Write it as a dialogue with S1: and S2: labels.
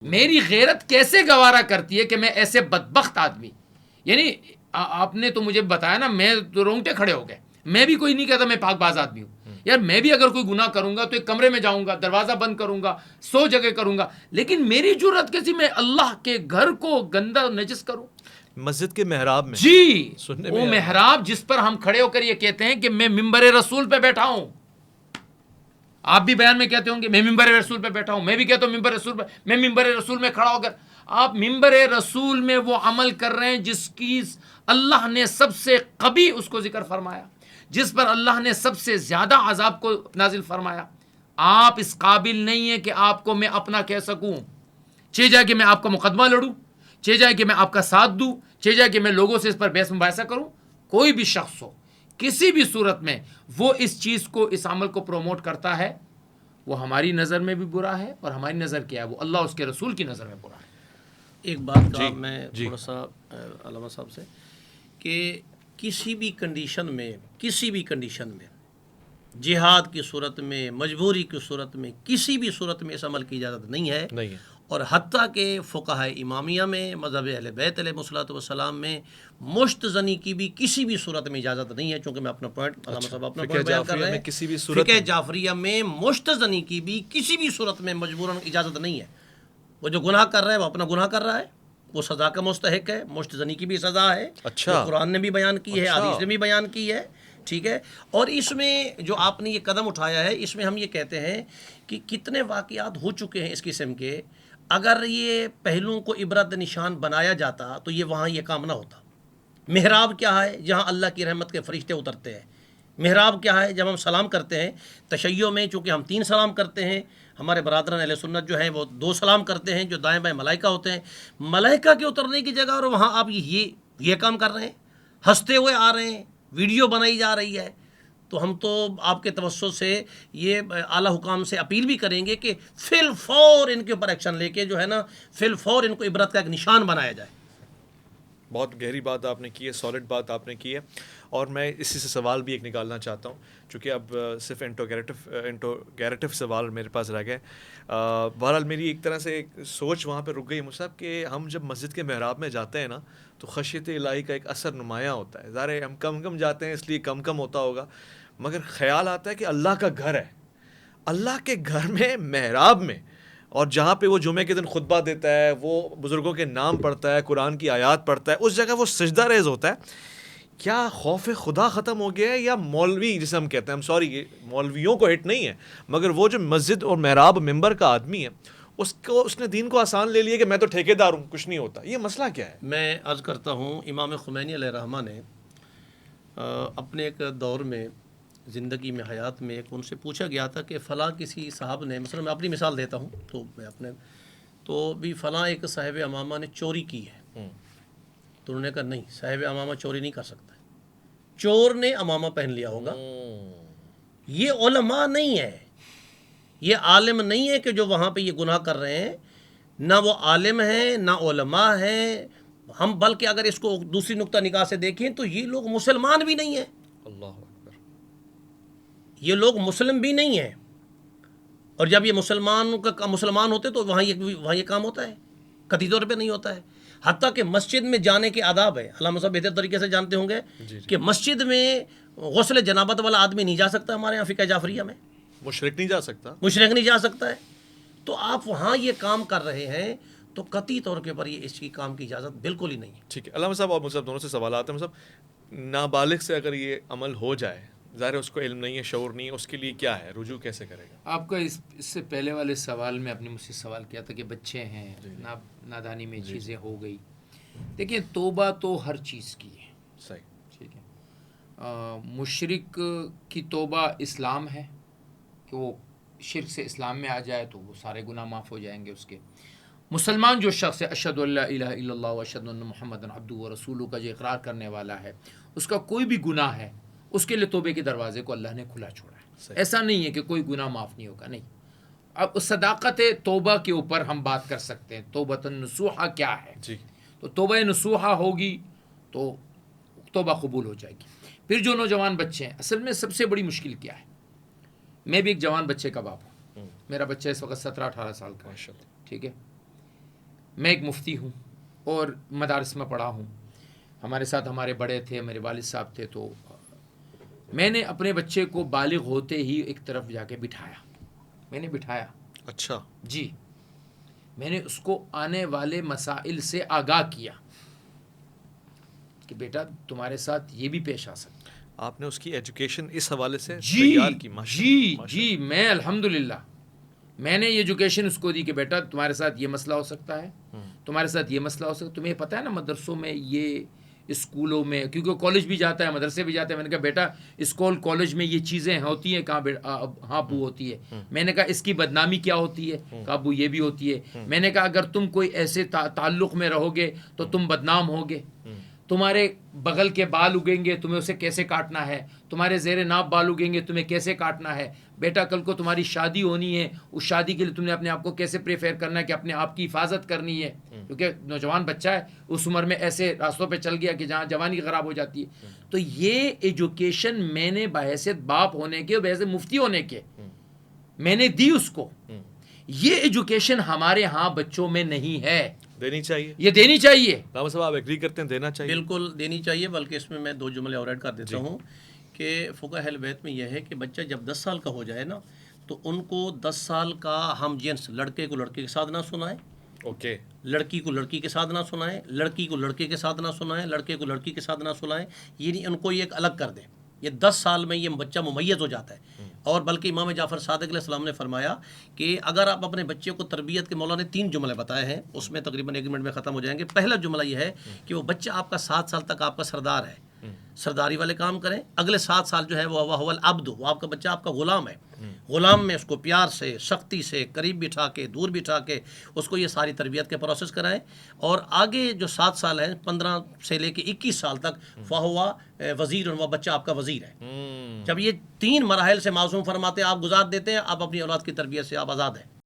S1: میری غیرت کیسے گوارا کرتی ہے کہ میں ایسے بدبخت آدمی، یعنی آپ نے تو مجھے بتایا نا، میں تو رونگٹے کھڑے ہو گئے. میں بھی کوئی نہیں کہتا میں پاک باز آدمی ہوں. یار میں بھی اگر کوئی گناہ کروں گا تو ایک کمرے میں جاؤں گا، دروازہ بند کروں گا، 100 جگہ کروں گا، لیکن میری جرأت کیسی میں اللہ کے گھر کو گندا نجس کروں؟
S2: مسجد کے محراب میں
S1: جی
S2: سننے
S1: وہ
S2: میں
S1: محراب جس پر ہم کھڑے ہو کر یہ کہتے ہیں کہ میں ممبر رسول پہ بیٹھا ہوں. آپ بھی بیان میں کہتے ہوں گے میں ممبر رسول پہ بیٹھا ہوں، میں بھی کہتا ہوں ممبر رسول پہ، میں ممبر رسول میں کھڑا ہو کر. آپ ممبر رسول میں وہ عمل کر رہے ہیں جس کی اللہ نے سب سے قبیح اس کو ذکر فرمایا، جس پر اللہ نے سب سے زیادہ عذاب کو نازل فرمایا. آپ اس قابل نہیں ہیں کہ آپ کو میں اپنا کہہ سکوں. چاہے جائے کہ میں آپ کا مقدمہ لڑوں، چاہے جائے کہ میں آپ کا ساتھ دوں، چاہے جائے کہ میں لوگوں سے اس پر بحث مباحثہ کروں. کوئی بھی شخص ہو کسی بھی صورت میں وہ اس چیز کو، اس عمل کو پروموٹ کرتا ہے، وہ ہماری نظر میں بھی برا ہے، اور ہماری نظر کیا ہے، وہ اللہ اس کے رسول کی نظر میں برا ہے.
S3: ایک بات کا میں تھوڑا سا علامہ صاحب سے، کہ کسی بھی کنڈیشن میں جہاد کی صورت میں، مجبوری کی صورت میں، کسی بھی صورت میں اس عمل کی اجازت نہیں ہے. اور حتیٰ کہ فقہاء امامیہ میں، مذہب اہل بیت علیہ الصلوۃ والسلام میں مشت زنی کی بھی کسی بھی صورت میں اجازت نہیں ہے. چونکہ میں اپنا پوائنٹ علامہ صاحب اپنا پوائنٹ بیان کر رہے ہیں، فقہ جعفریہ میں مشت زنی کی بھی کسی بھی صورت میں مجبوراً اجازت نہیں ہے. وہ جو گناہ کر رہا ہے وہ اپنا گناہ کر رہا ہے، وہ سزا کا مستحق ہے. مشت زنی کی بھی سزا ہے، جو قرآن نے بھی بیان کی ہے، حدیث نے بھی بیان کی ہے. ٹھیک ہے. اور اس میں جو آپ نے یہ قدم اٹھایا ہے، اس میں ہم یہ کہتے ہیں کہ کتنے واقعات ہو چکے ہیں اس قسم کے. اگر یہ پہلوؤں کو عبرت نشان بنایا جاتا تو یہ وہاں یہ کام نہ ہوتا. محراب کیا ہے؟ جہاں اللہ کی رحمت کے فرشتے اترتے ہیں. محراب کیا ہے؟ جب ہم سلام کرتے ہیں تشیع میں، چونکہ ہم 3 سلام کرتے ہیں، ہمارے برادران اہل سنت جو ہیں وہ 2 سلام کرتے ہیں، جو دائیں بائیں ملائکہ ہوتے ہیں. ملائکہ کے اترنے کی جگہ اور وہاں آپ یہ کام کر رہے ہیں، ہنستے ہوئے آ رہے ہیں، ویڈیو بنائی جا رہی ہے. تو ہم تو آپ کے توسط سے یہ اعلیٰ حکام سے اپیل بھی کریں گے کہ فی الفور ان کے اوپر ایکشن لے کے جو ہے نا، فی الفور ان کو عبرت کا ایک نشان بنایا جائے.
S2: بہت گہری بات آپ نے کی ہے، سالڈ بات آپ نے کی ہے. اور میں اسی سے سوال بھی ایک نکالنا چاہتا ہوں، چونکہ اب صرف انٹروگیریٹو سوال میرے پاس رہ گئے. بہرحال میری ایک طرح سے سوچ وہاں پہ رک گئی مصعب، کہ ہم جب مسجد کے محراب میں جاتے ہیں نا تو خشیت الہی کا ایک اثر نمایاں ہوتا ہے. ظاہر ہم کم جاتے ہیں اس لیے کم ہوتا ہوگا، مگر خیال آتا ہے کہ اللہ کا گھر ہے، اللہ کے گھر میں محراب میں، اور جہاں پہ وہ جمعے کے دن خطبہ دیتا ہے، وہ بزرگوں کے نام پڑھتا ہے، قرآن کی آیات پڑھتا ہے، اس جگہ وہ سجدہ ریز ہوتا ہے. کیا خوف خدا ختم ہو گیا ہے، یا مولوی جسے ہم کہتے ہیں، ہم سوری مولویوں کو ہٹ نہیں ہے، مگر وہ جو مسجد اور محراب ممبر کا آدمی ہے اس نے دین کو آسان لے لیا کہ میں تو ٹھیکیدار ہوں، کچھ نہیں ہوتا. یہ مسئلہ کیا ہے؟
S3: میں عرض کرتا ہوں، امام خمینی علیہ رحمہ نے اپنے ایک دور میں زندگی میں، حیات میں، ایک ان سے پوچھا گیا تھا کہ فلاں کسی صاحب نے، مثلا میں اپنی مثال دیتا ہوں تو بھی فلاں ایک صاحب امامہ نے چوری کی ہے. تو انہوں نے کہا نہیں، صاحب امامہ چوری نہیں کر سکتا، چور نے امامہ پہن لیا ہوگا. یہ علماء نہیں ہے، یہ عالم نہیں ہے کہ جو وہاں پہ یہ گناہ کر رہے ہیں. نہ وہ عالم ہیں، نہ علماء ہیں. ہم بلکہ اگر اس کو دوسری نقطہ نگاہ سے دیکھیں تو یہ لوگ مسلمان بھی نہیں ہیں.
S2: اللہ اکبر. یہ
S3: لوگ مسلم بھی نہیں ہیں. اور جب یہ مسلمان ہوتے تو وہاں یہ کام ہوتا ہے؟ قطعی طور پہ نہیں ہوتا ہے. حتیٰ کہ مسجد میں جانے کے آداب ہے، علامہ صاحب بہتر طریقے سے جانتے ہوں گے کہ مسجد میں غسل جنابت والا آدمی نہیں جا سکتا. ہمارے یہاں فقہ جعفریہ میں
S2: مشرک نہیں جا سکتا،
S3: مشرک نہیں جا سکتا ہے. تو آپ وہاں یہ کام کر رہے ہیں تو قطعی طور کے پر یہ اس کی کام کی اجازت بالکل ہی نہیں ہے.
S2: ٹھیک ہے. علامہ صاحب اور مصعب دونوں سے سوالات ہیں. مصعب، نابالغ سے اگر یہ عمل ہو جائے، ظاہر اس کو علم نہیں ہے، شعور نہیں ہے، اس کے لیے کیا ہے، رجوع کیسے کرے گا؟
S1: آپ کا اس سے پہلے والے سوال میں آپ نے مجھ سے سوال کیا تھا کہ بچے ہیں، نادانی میں چیزیں ہو گئی. دیکھیں، توبہ تو ہر چیز کی ہے.
S2: صحیح.
S1: ٹھیک ہے. مشرک کی توبہ اسلام ہے کہ وہ شرک سے اسلام میں آ جائے تو وہ سارے گناہ معاف ہو جائیں گے اس کے. مسلمان جو شخص ہے، اشہد ان لا الہ الا اللہ و اشہد ان محمد عبدہ و رسولہ کا جو اقرار کرنے والا ہے، اس کا کوئی بھی گناہ ہے، اس کے لیے توبے کے دروازے کو اللہ نے کھلا چھوڑا ہے. ایسا نہیں ہے کہ کوئی گناہ معاف نہیں ہوگا، نہیں. اب صداقت توبہ کے اوپر ہم بات کر سکتے ہیں. توبۃ نصوحہ کیا ہے؟
S2: جی.
S1: تو توبہ نصوحہ ہوگی تو توبہ قبول ہو جائے گی. پھر جو نوجوان بچے ہیں، اصل میں سب سے بڑی مشکل کیا ہے؟ میں بھی ایک جوان بچے کا باپ ہوں. میرا بچہ اس وقت 17-18 سال کا ہے. ٹھیک ہے. میں ایک مفتی ہوں اور مدارس میں پڑھا ہوں. ہمارے ساتھ ہمارے بڑے تھے, میرے والد صاحب تھے, تو میں نے اپنے بچے کو بالغ ہوتے ہی ایک طرف جا کے بٹھایا. میں نے بٹھایا.
S2: اچھا.
S1: جی, میں نے اس کو آنے والے مسائل سے آگاہ کیا کہ بیٹا تمہارے ساتھ یہ بھی پیش آ سکتا ہے.
S2: آپ نے اس کی ایجوکیشن اس حوالے سے
S1: جی
S2: تیار کی.
S1: جی, میں الحمدللہ میں نے یہ ایجوکیشن اس کو دی کہ بیٹا تمہارے ساتھ یہ مسئلہ ہو سکتا ہے, تمہارے ساتھ یہ مسئلہ ہو سکتا ہے. تمہیں پتہ ہے نا مدرسوں میں, یہ اسکولوں میں, کیونکہ کالج بھی جاتا ہے, مدرسے بھی جاتے ہیں. میں نے کہا بیٹا اسکول کالج میں یہ چیزیں ہوتی ہیں کہاں؟ ہاں ابو ہوتی ہے. میں نے کہا اس کی بدنامی کیا ہوتی ہے؟ کہا ابو یہ بھی ہوتی ہے. میں نے کہا اگر تم کوئی ایسے تعلق میں رہو گے تو تم بدنام ہوگے. تمہارے بغل کے بال اگیں گے, تمہیں اسے کیسے کاٹنا ہے. تمہارے زیر ناف بال اگیں گے, تمہیں کیسے کاٹنا ہے. بیٹا کل کو تمہاری شادی ہونی ہے, اس شادی کے لیے تم نے اپنے آپ کو کیسے پریفیئر کرنا ہے کہ اپنے آپ کی حفاظت کرنی ہے. کیونکہ نوجوان بچہ ہے, اس عمر میں ایسے راستوں پہ چل گیا کہ جہاں جوانی خراب ہو جاتی ہے. تو یہ ایجوکیشن میں نے بحیثیت باپ ہونے کے, بحیثیت مفتی ہونے کے, میں نے دی اس کو. یہ ایجوکیشن ہمارے ہاں بچوں میں نہیں ہے.
S2: دینی چاہیے,
S1: یہ دینی چاہیے.
S2: علامہ صاحب آپ ایگری کرتے ہیں دینا چاہیے؟
S3: بالکل دینی چاہیے. بلکہ اس میں 2 جملے اور ایڈ کر دیتا ہوں کہ فقہ اہل بیت میں یہ ہے کہ بچہ جب 10 سال کا ہو جائے نا, تو ان کو 10 سال کا ہم جنس, لڑکے کو لڑکے کے ساتھ نہ سنائیں,
S2: اوکے,
S3: لڑکی کو لڑکی کے ساتھ نہ سنائیں, لڑکی کو لڑکے کے ساتھ نہ سنائیں, لڑکے کو لڑکی کے ساتھ نہ سنائیں. یہ ان کو یہ ایک الگ کر دیں. یہ 10 سال میں یہ بچہ ممیز ہو جاتا ہے. اور بلکہ امام جعفر صادق علیہ السلام نے فرمایا کہ اگر آپ اپنے بچے کو تربیت کے, مولا نے 3 جملے بتائے ہیں, اس میں تقریباً 1 منٹ میں ختم ہو جائیں گے. پہلا جملہ یہ ہے کہ وہ بچہ آپ کا 7 سال تک آپ کا سردار ہے, سرداری والے کام کریں. اگلے 7 سال جو ہے وہ العبد, وہ آپ کا بچہ آپ کا غلام ہے. غلام میں اس کو پیار سے, سختی سے, قریب بٹھا کے, دور بٹھا کے اس کو یہ ساری تربیت کے پروسیس کرائیں. اور آگے جو 7 سال ہیں, 15 سے لے کے 21 سال تک, فہوا وزیر, وہ بچہ آپ کا وزیر ہے. جب یہ 3 مراحل سے معصوم فرماتے ہیں, آپ گزار دیتے ہیں, آپ اپنی اولاد کی تربیت سے آپ آزاد ہیں.